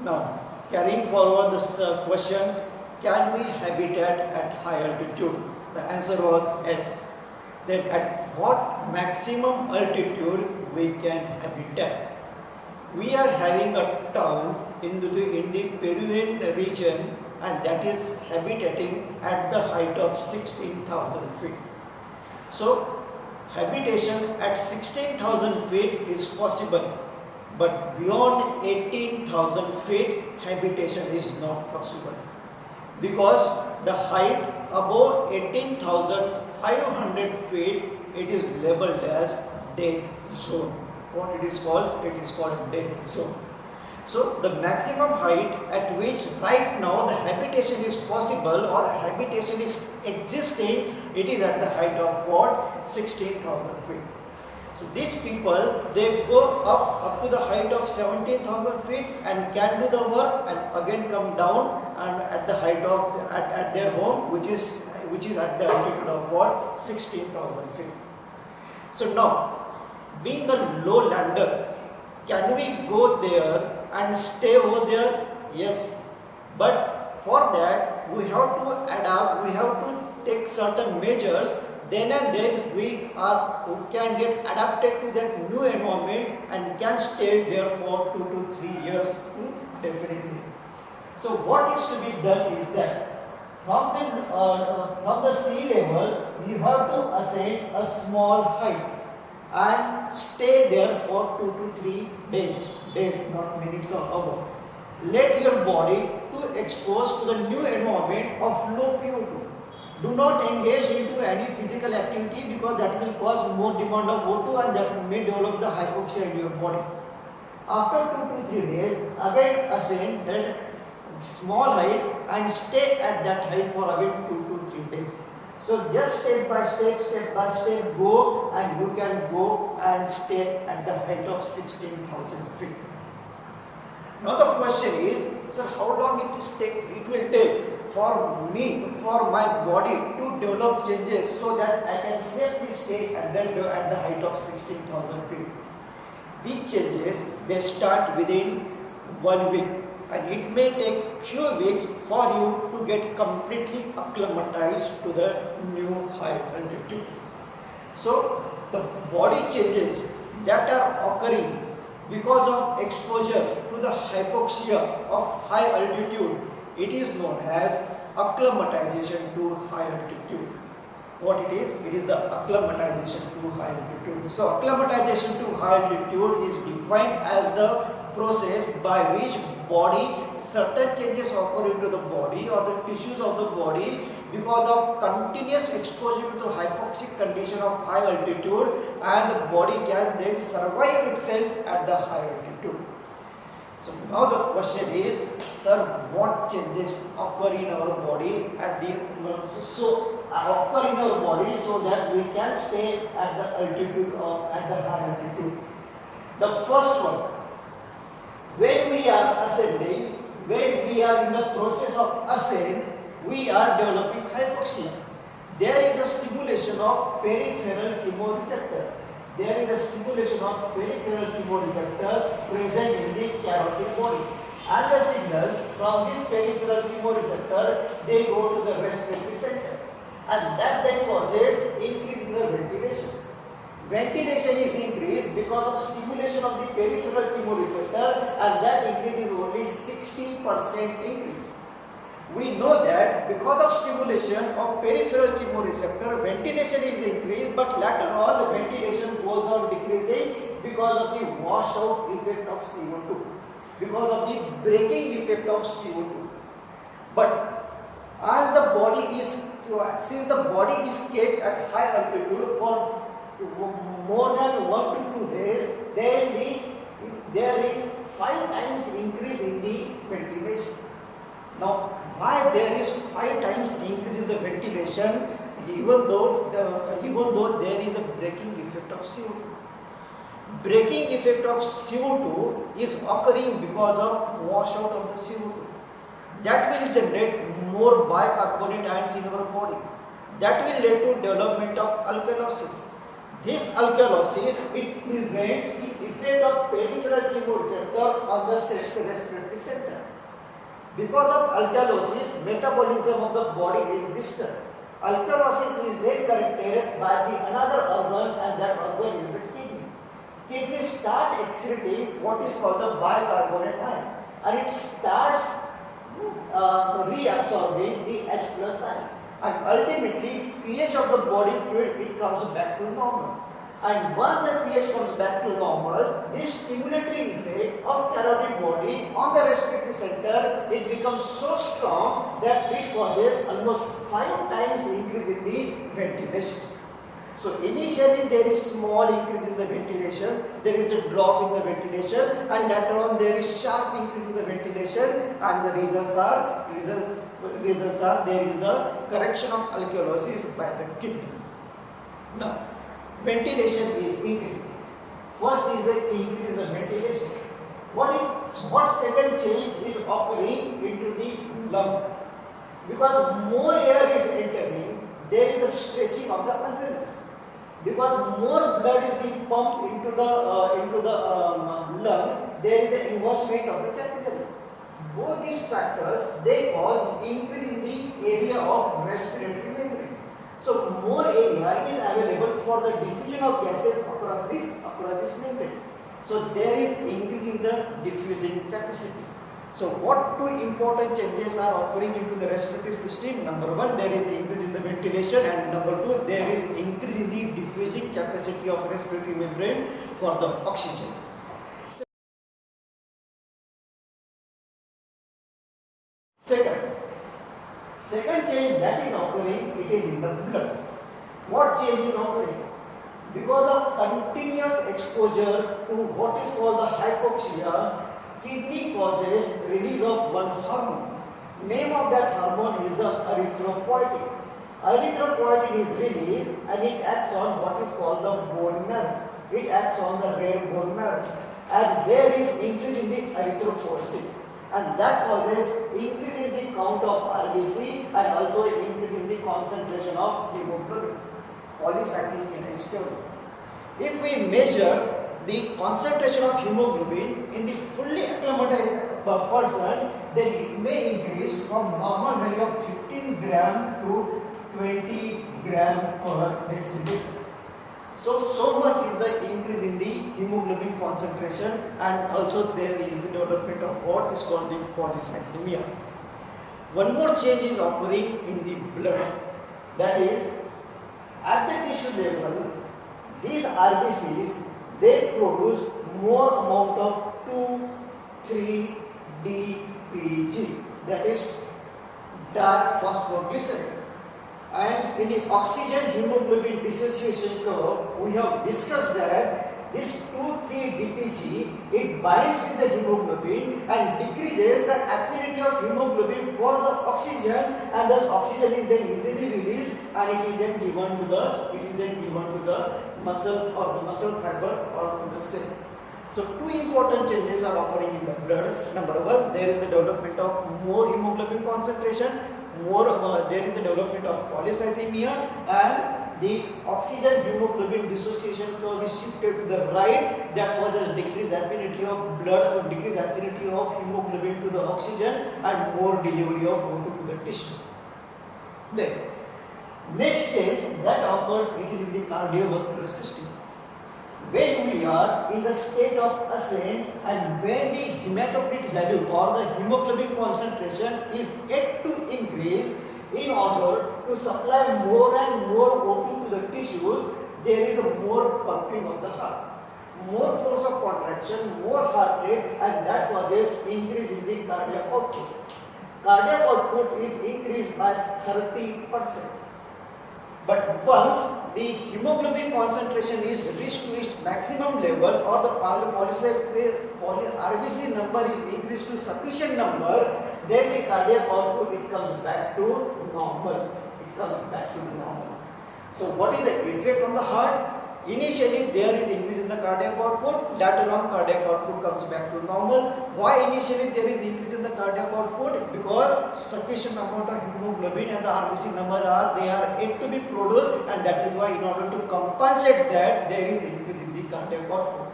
Now, carrying forward this question, can we habitat at high altitude? The answer was yes. That at what maximum altitude we can habitat? We are having a town in the Peruvian region, and that is habitating at the height of 16,000 feet. So, habitation at 16,000 feet is possible, but beyond 18,000 feet habitation is not possible, because the height above 18,500 feet, it is labeled as death zone. What it is called? It is called death zone. So the maximum height at which right now the habitation is possible or habitation is existing, it is at the height of what? 16,000 feet. So these people, they go up to the height of 17,000 feet and can do the work, and again come down and at the height of at their home, which is at the altitude of what? 16,000 feet. So now, being a low lander, can we go there and stay over there? Yes, but for that we have to adapt, we have to take certain measures. Then and then we can get adapted to that new environment and can stay there for 2 to 3 years, definitely. So what is to be done is that from the sea level you have to ascend a small height and stay there for 2 to 3 days, not minutes or hours. Let your body to expose to the new environment of low PO2. Do not engage into any physical activity, because that will cause more demand of O2 and that may develop the hypoxia in your body. After 2 to 3 days, again ascend that small height and stay at that height for again 2 to 3 days. So just step by step go, and you can go and stay at the height of 16,000 feet. Now the question is, sir, how long it will take for me, for my body to develop changes so that I can safely stay at the height of 16,000 feet? These changes, they start within 1 week, and it may take few weeks for you to get completely acclimatized to the new high altitude. So the body changes that are occurring because of exposure to the hypoxia of high altitude, it is known as acclimatization to high altitude. What it is? It is the acclimatization to high altitude. So acclimatization to high altitude is defined as the process by which certain changes occur into the body or the tissues of the body because of continuous exposure to the hypoxic condition of high altitude, and the body can then survive itself at the high altitude. So now the question is, sir, what changes occur in our body occur in our body so that we can stay at the altitude at the high altitude? The first one, when we are ascending, when we are in the process of ascent, we are developing hypoxia. There is a stimulation of peripheral chemoreceptor. There is a stimulation of peripheral chemoreceptor present in the carotid body. And the signals from this peripheral chemoreceptor, they go to the respiratory center. And that then causes increase in the ventilation. Ventilation is increased because of stimulation of the peripheral chemoreceptor, and that increase is only 60% increase. We know that because of stimulation of peripheral chemoreceptor, ventilation is increased, but later on the ventilation goes on decreasing because of the washout effect of CO2, because of the breaking effect of CO2. But as the body is, since the body is kept at high altitude for more than 1 to 2 days, then there is 5 times increase in the ventilation. Now, why there is 5 times increase in the ventilation, even though there is a breaking effect of CO2? Breaking effect of CO2 is occurring because of washout of the CO2. That will generate more bicarbonate ions in our body. That will lead to development of alkalosis. This alkalosis, it prevents the effect of peripheral chemoreceptor on the respiratory center. Because of alkalosis, metabolism of the body is disturbed. Alkalosis is then corrected by the another organ, and that organ is the kidney. Kidney start excreting what is called the bicarbonate ion, and it starts reabsorbing the H plus ion, and ultimately pH of the body fluid, it comes back to normal. And once the pH comes back to normal, this stimulatory effect of carotid body on the respiratory center, it becomes so strong that it causes almost 5 times increase in the ventilation. So initially there is small increase in the ventilation, there is a drop in the ventilation, and later on there is sharp increase in the ventilation, and the reasons are there is the correction of alkalosis by the kidney. Now, ventilation is increased. First is the increase in the ventilation. What second change is occurring into the lung? Because more air is entering, there is a stretching of the alveolus. Because more blood is being pumped into the lung, there is the involvement of the capillary. Both these factors, they cause increase in the area of respiratory membrane. So more area is available for the diffusion of gases across this membrane. So there is increase in the diffusing capacity. So what two important changes are occurring into the respiratory system? Number one, there is increase in the ventilation, and number two, there is increase in the diffusing capacity of respiratory membrane for the oxygen. Second change that is occurring, it is in the blood. What change is occurring? Because of continuous exposure to what is called the hypoxia, kidney causes release of one hormone. Name of that hormone is the erythropoietin. Erythropoietin is released and it acts on what is called the bone marrow. It acts on the red bone marrow, and there is increase in the erythropoiesis, and that causes increase in the count of RBC and also increase in the concentration of hemoglobin, polycythemia is termed. If we measure the concentration of hemoglobin in the fully acclimatized person, then it may increase from normal value of 15 gram to 20 gram per deciliter. So much is the increase in the hemoglobin concentration, and also there is the development of what is called the polycythemia. One more change is occurring in the blood, that is, at the tissue level, these RBCs, they produce more amount of 2,3-DPG, that is dark phosphoglyceride. And in the oxygen hemoglobin dissociation curve, we have discussed that this 2,3-DPG, it binds with the hemoglobin and decreases the affinity of hemoglobin for the oxygen, and thus oxygen is then easily released, and it is then given to the muscle or the muscle fiber or to the cell. So two important changes are occurring in the blood. Number one, there is the development of more hemoglobin concentration, there is the development of polycythemia, and the oxygen hemoglobin dissociation curve is shifted to the right. That causes decreased affinity of blood or decreased affinity of hemoglobin to the oxygen and more delivery of water to the tissue. Then next change that occurs, it is in the cardiovascular system. When we are in the state of ascent and when the hematocrit value or the hemoglobin concentration is yet to increase, in order to supply more and more O2 to the tissues, there is a more pumping of the heart, more force of contraction, more heart rate, and that causes increase in the cardiac output. Cardiac output is increased by 30%. But once the hemoglobin concentration is reached to its maximum level, or the RBC number is increased to sufficient number, then the cardiac output, it comes back to normal. So what is the effect on the heart? initially there is increase in the cardiac output, later on cardiac output comes back to normal. Why initially there is increase in the cardiac output? Because sufficient amount of hemoglobin and the RBC number they are yet to be produced, and that is why in order to compensate that there is increase in the cardiac output.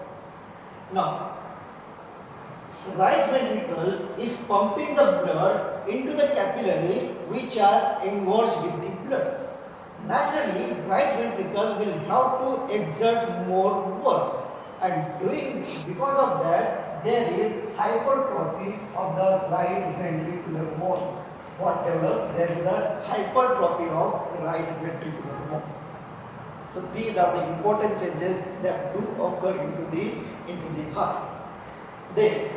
Now, right ventricle is pumping the blood into the capillaries which are engorged with the blood. Naturally, right ventricle will have to exert more work, and because of that there is hypertrophy of the right ventricular bone. What develops? There is the hypertrophy of the right ventricular bone. So these are the important changes that do occur into the heart. Then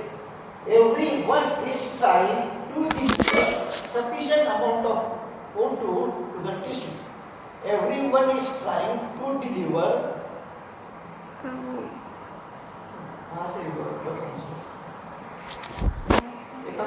everyone is trying to deliver sufficient amount of O2 to the tissue. Everyone is trying to deliver. So,